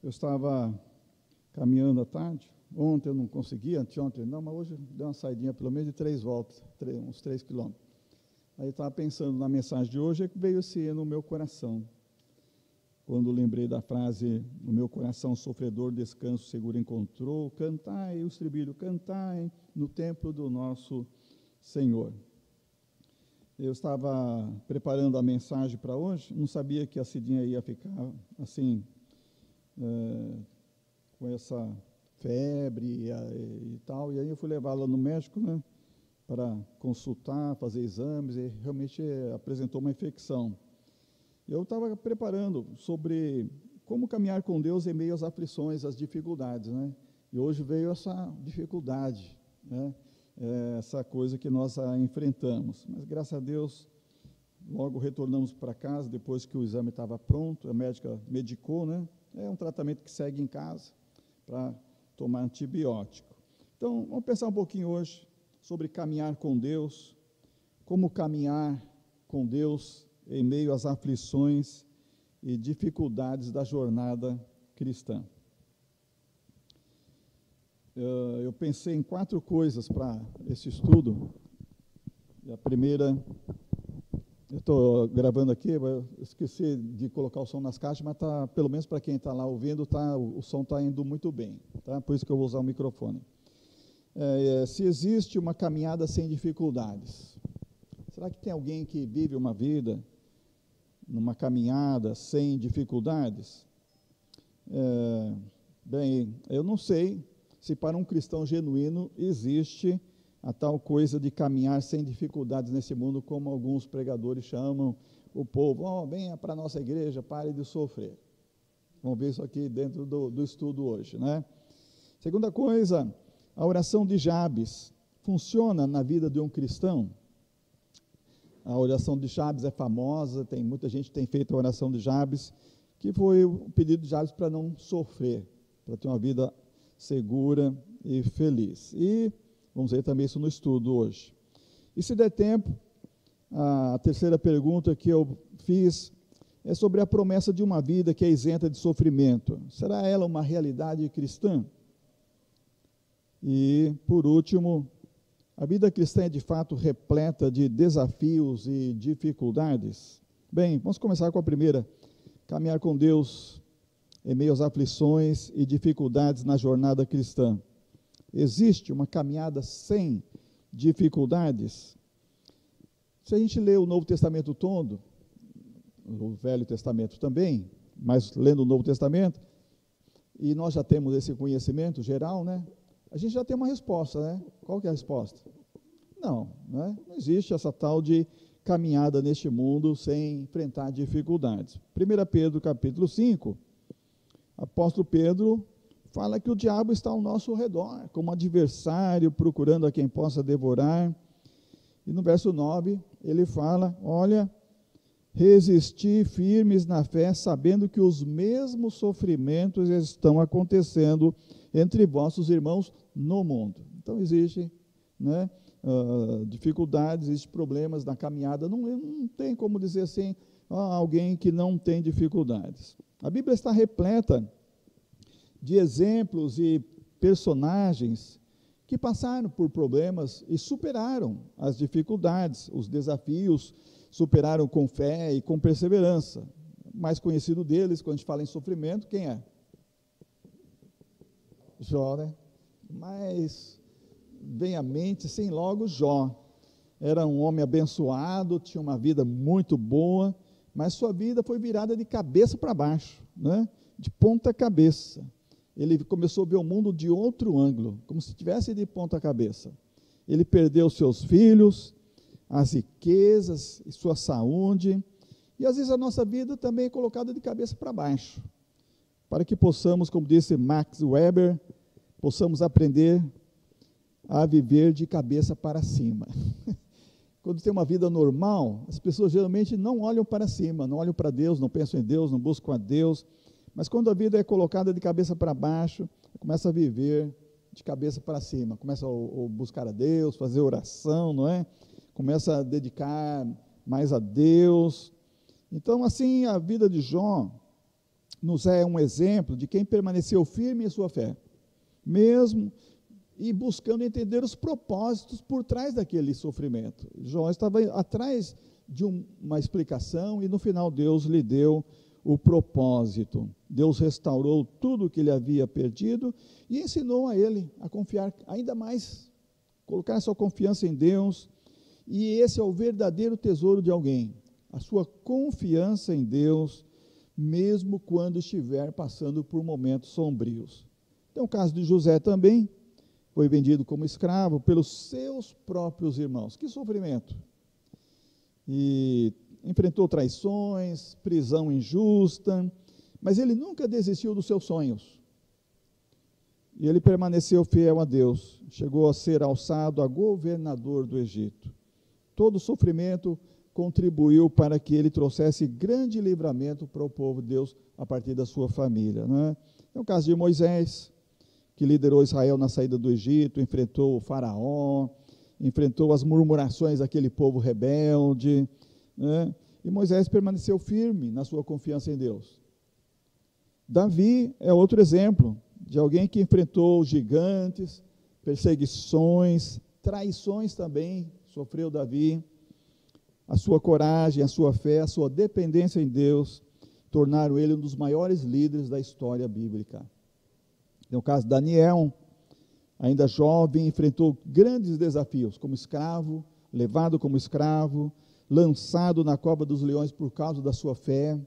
Eu estava caminhando à tarde, ontem eu não consegui, anteontem não, mas hoje deu uma saidinha pelo menos de 3 voltas, uns 3 quilômetros. Aí eu estava pensando na mensagem de hoje, e veio esse no meu coração. Quando lembrei da frase, no meu coração sofredor, descanso seguro encontrou, cantai o estribilho, cantai no templo do nosso Senhor. Eu estava preparando a mensagem para hoje, não sabia que a Cidinha ia ficar assim, com essa febre e tal, e aí eu fui levá-la no médico, né, para consultar, fazer exames, e realmente apresentou uma infecção. Eu estava preparando sobre como caminhar com Deus em meio às aflições, às dificuldades, né, e hoje veio essa dificuldade, né, essa coisa que nós enfrentamos, mas graças a Deus, logo retornamos para casa, depois que o exame estava pronto, a médica medicou, né, é um tratamento que segue em casa, para tomar antibiótico. Então, vamos pensar um pouquinho hoje sobre caminhar com Deus, como caminhar com Deus em meio às aflições e dificuldades da jornada cristã. Eu pensei em 4 coisas para esse estudo. A primeira, eu estou gravando aqui, eu esqueci de colocar o som nas caixas, mas tá, pelo menos para quem está lá ouvindo, o som está indo muito bem, tá? Por isso que eu vou usar o microfone. Se existe uma caminhada sem dificuldades, será que tem alguém que vive uma vida numa caminhada sem dificuldades? Bem, eu não sei se para um cristão genuíno existe a tal coisa de caminhar sem dificuldades nesse mundo, como alguns pregadores chamam o povo, venha para a nossa igreja, pare de sofrer. Vamos ver isso aqui dentro do estudo hoje, né? Segunda coisa, a oração de Jabes funciona na vida de um cristão? A oração de Jabes é famosa, muita gente tem feito a oração de Jabes, que foi o pedido de Jabes para não sofrer, para ter uma vida segura e feliz. E vamos ver também isso no estudo hoje. E se der tempo, a terceira pergunta que eu fiz é sobre a promessa de uma vida que é isenta de sofrimento. Será ela uma realidade cristã? E, por último, a vida cristã é de fato repleta de desafios e dificuldades? Bem, vamos começar com a primeira. Caminhar com Deus em meio às aflições e dificuldades na jornada cristã. Existe uma caminhada sem dificuldades? Se a gente lê o Novo Testamento todo, o Velho Testamento também, mas lendo o Novo Testamento, e nós já temos esse conhecimento geral, né? A gente já tem uma resposta, né? Qual que é a resposta? Não, né? Não existe essa tal de caminhada neste mundo sem enfrentar dificuldades. 1 Pedro capítulo 5, apóstolo Pedro fala que o diabo está ao nosso redor, como adversário, procurando a quem possa devorar. E no verso 9, ele fala, olha, resistir firmes na fé, sabendo que os mesmos sofrimentos estão acontecendo entre vossos irmãos no mundo. Então, existe, né, dificuldades, existem problemas na caminhada, não tem como dizer assim, alguém que não tem dificuldades. A Bíblia está repleta de exemplos e personagens que passaram por problemas e superaram as dificuldades, os desafios, superaram com fé e com perseverança. O mais conhecido deles, quando a gente fala em sofrimento, quem é? Jó, né? Mas vem à mente, sim, logo Jó. Era um homem abençoado, tinha uma vida muito boa, mas sua vida foi virada de cabeça para baixo, né? De ponta cabeça. Ele começou a ver o mundo de outro ângulo, como se estivesse de ponta cabeça. Ele perdeu seus filhos, as riquezas e sua saúde, e às vezes a nossa vida também é colocada de cabeça para baixo, para que possamos, como disse Max Weber, possamos aprender a viver de cabeça para cima. Quando tem uma vida normal, as pessoas geralmente não olham para cima, não olham para Deus, não pensam em Deus, não buscam a Deus, mas quando a vida é colocada de cabeça para baixo, começa a viver de cabeça para cima, começa a buscar a Deus, fazer oração, não é? Começa a dedicar mais a Deus. Então, assim, a vida de Jó nos é um exemplo de quem permaneceu firme em sua fé, mesmo e buscando entender os propósitos por trás daquele sofrimento. Jó estava atrás de uma explicação e no final Deus lhe deu o propósito. Deus restaurou tudo o que ele havia perdido e ensinou a ele a confiar ainda mais, colocar sua confiança em Deus. E esse é o verdadeiro tesouro de alguém, a sua confiança em Deus, mesmo quando estiver passando por momentos sombrios. Tem o caso de José também, foi vendido como escravo pelos seus próprios irmãos. Que sofrimento! E enfrentou traições, prisão injusta, mas ele nunca desistiu dos seus sonhos. E ele permaneceu fiel a Deus, chegou a ser alçado a governador do Egito. Todo o sofrimento contribuiu para que ele trouxesse grande livramento para o povo de Deus a partir da sua família, né? É o caso de Moisés, que liderou Israel na saída do Egito, enfrentou o faraó, enfrentou as murmurações daquele povo rebelde, né? E Moisés permaneceu firme na sua confiança em Deus. Davi é outro exemplo de alguém que enfrentou gigantes, perseguições, traições também, sofreu Davi. A sua coragem, a sua fé, a sua dependência em Deus tornaram ele um dos maiores líderes da história bíblica. Tem o caso de Daniel, ainda jovem, enfrentou grandes desafios, como escravo, levado como escravo, lançado na cova dos leões por causa da sua fé,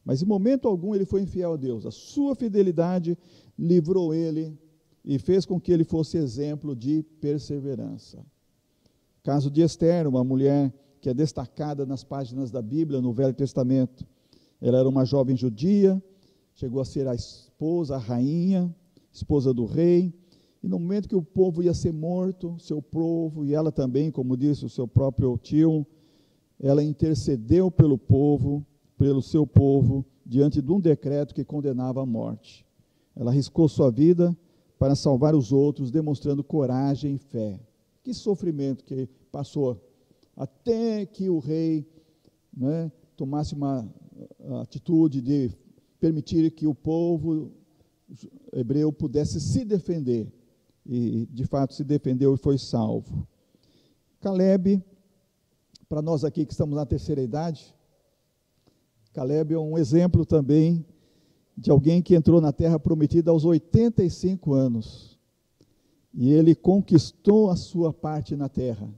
mas em momento algum ele foi infiel a Deus. A sua fidelidade livrou ele e fez com que ele fosse exemplo de perseverança. Caso de Ester, uma mulher que é destacada nas páginas da Bíblia, no Velho Testamento. Ela era uma jovem judia, chegou a ser a esposa, a rainha, esposa do rei, e no momento que o povo ia ser morto, seu povo, e ela também, como disse o seu próprio tio, ela intercedeu pelo povo, pelo seu povo, diante de um decreto que condenava a morte. Ela arriscou sua vida para salvar os outros, demonstrando coragem e fé. Que sofrimento que passou, até que o rei, né, tomasse uma atitude de permitir que o povo hebreu pudesse se defender, e de fato se defendeu e foi salvo. Caleb, para nós aqui que estamos na terceira idade, Caleb é um exemplo também de alguém que entrou na terra prometida aos 85 anos, e ele conquistou a sua parte na terra.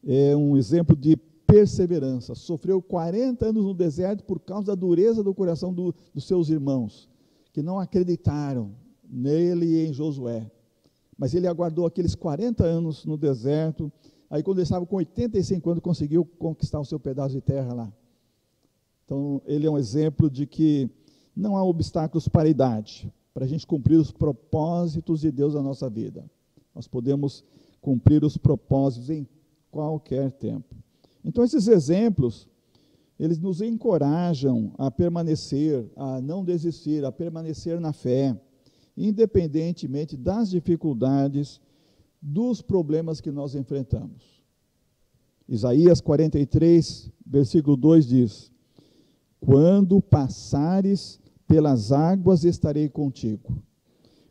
É um exemplo de perseverança. Sofreu 40 anos no deserto por causa da dureza do coração dos seus irmãos, que não acreditaram nele e em Josué. Mas ele aguardou aqueles 40 anos no deserto. Aí, quando ele estava com 85 anos, conseguiu conquistar o seu pedaço de terra lá. Então, ele é um exemplo de que não há obstáculos para a idade, para a gente cumprir os propósitos de Deus na nossa vida. Nós podemos cumprir os propósitos em qualquer tempo. Então, esses exemplos, eles nos encorajam a permanecer, a não desistir, a permanecer na fé, independentemente das dificuldades, dos problemas que nós enfrentamos. Isaías 43, versículo 2 diz: quando passares pelas águas, estarei contigo.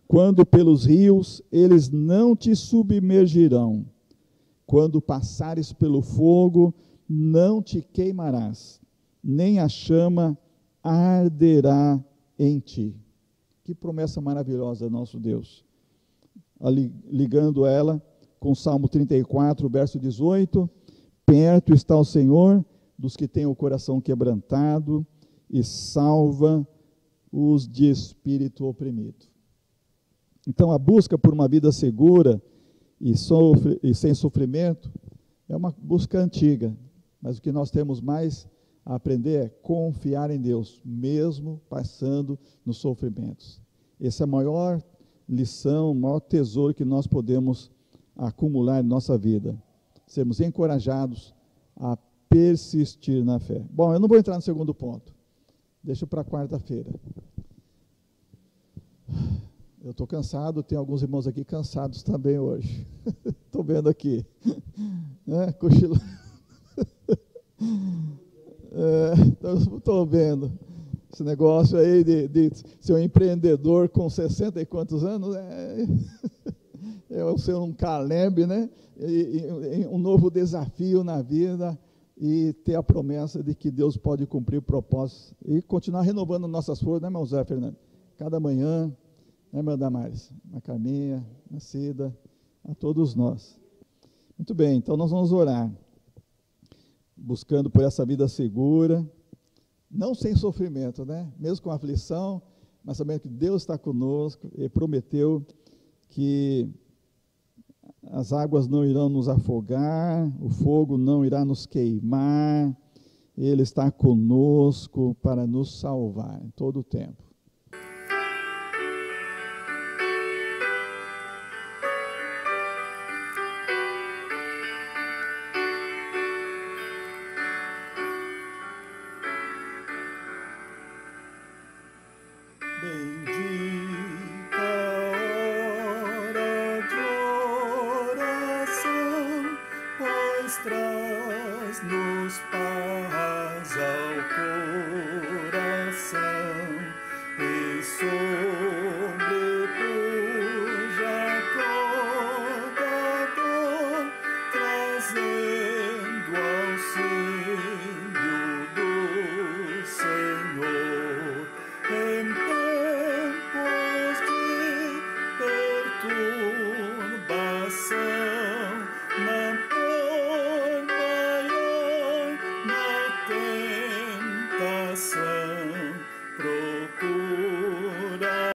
Quando pelos rios, eles não te submergirão. Quando passares pelo fogo, não te queimarás, nem a chama arderá em ti. Que promessa maravilhosa, nosso Deus. Ali, ligando ela com o Salmo 34, verso 18, perto está o Senhor dos que têm o coração quebrantado e salva os de espírito oprimido. Então, a busca por uma vida segura e sem sofrimento é uma busca antiga, mas o que nós temos mais a aprender é confiar em Deus, mesmo passando nos sofrimentos. Essa é a maior lição, o maior tesouro que nós podemos acumular em nossa vida. Sermos encorajados a persistir na fé. Bom, eu não vou entrar no segundo ponto. Deixa para quarta-feira. Eu estou cansado, tem alguns irmãos aqui cansados também hoje. Estou vendo aqui. Cochilo. Estou vendo. Esse negócio aí de ser um empreendedor com 60 e quantos anos é ser um Caleb, né? E um novo desafio na vida e ter a promessa de que Deus pode cumprir o propósito e continuar renovando nossas forças, né, irmão Zé Fernando? Cada manhã, né, irmã Damares? A Carminha, a Cida, a todos nós. Muito bem, então nós vamos orar, buscando por essa vida segura, não sem sofrimento, né? Mesmo com aflição, mas sabendo que Deus está conosco e prometeu que as águas não irão nos afogar, o fogo não irá nos queimar, Ele está conosco para nos salvar em todo o tempo. Traz-nos paz ao